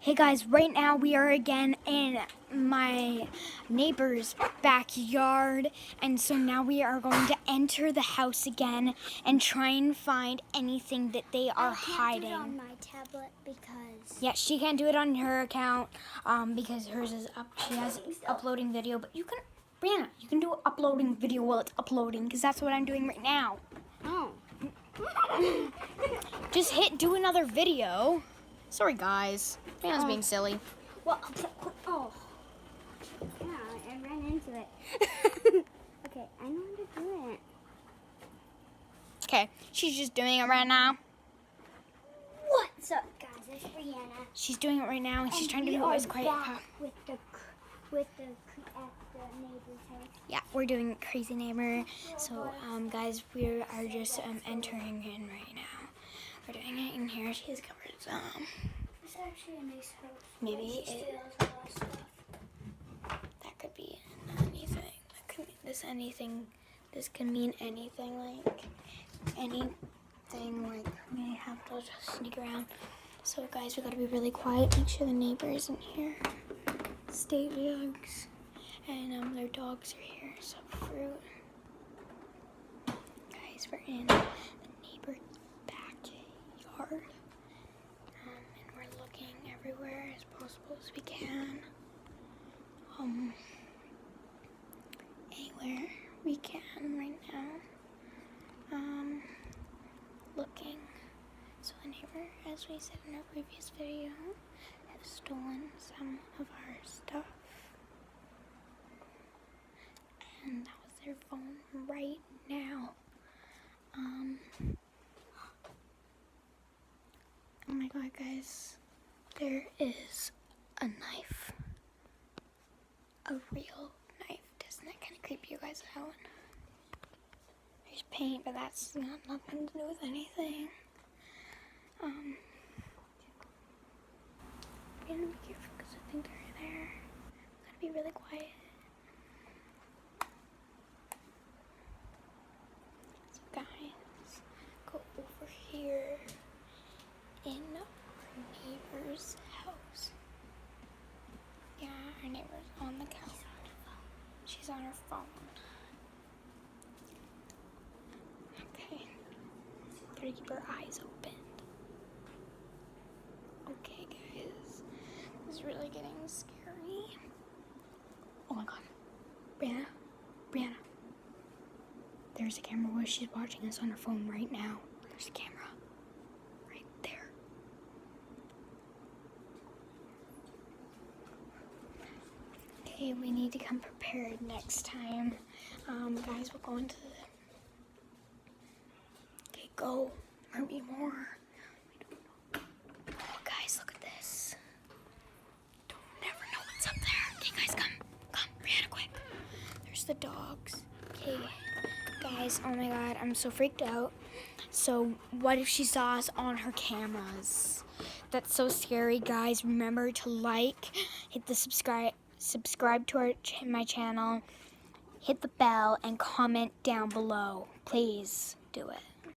Hey guys, right now we are again in my neighbor's backyard, and so now we are going to enter the house again and try and find anything that they are hiding. I can't do it on my tablet because... Yeah, she can't do it on her account because hers is up. She has uploading video, but you can, Brianna, you can do uploading video while it's uploading because that's what I'm doing right now. Oh. Just do another video. Sorry guys, Brianna's being silly. Well, oh. Yeah, I ran into it. Okay, I know how to do it. Okay, she's just doing it right now. What's up, guys? It's Brianna. She's doing it right now, and she's trying to do it as quiet. With the neighbor's house. Yeah, we're doing crazy neighbor. So, guys, we are just entering in right now. We're doing it in here. She has covered It's actually a nice house. Maybe it has a lot of stuff. That could be anything. That could be anything. This can mean anything. Like anything. Like we have to just sneak around. So, guys, we gotta be really quiet. Make sure the neighbor isn't here. Stay dogs. And their dogs are here. Some fruit. Guys, we're in the neighbor's backyard. And we're looking everywhere as possible as we can. Anywhere we can right now. Looking. So the neighbor, as we said in our previous video, has stolen some of our stuff. And that was their phone right now. Oh my god, guys. There is a knife. A real knife. Doesn't that kind of creep you guys out? There's paint, but that's got nothing to do with anything. I'm gonna be careful because I think they're there. Gotta be really quiet. So guys, go over here in our neighbor's house. Yeah, our neighbor's on the couch. She's on her phone. Okay. Gotta keep her eyes open. Okay, guys. This is really getting scary. Oh my god. Brianna. There's a camera where she's watching us on her phone right now. There's a camera. Right there. Okay, we need to come prepared next time. Guys, we'll go into the... Okay, go. There might be more. Oh, guys, look at this. Don't never know what's up there. Okay, guys, come. Come, Brianna, quick. There's the dogs. Okay, guys, oh my god, I'm so freaked out. So, what if she saw us on her cameras? That's so scary, guys. Remember to like, hit the subscribe to my channel, hit the bell, and comment down below. Please do it.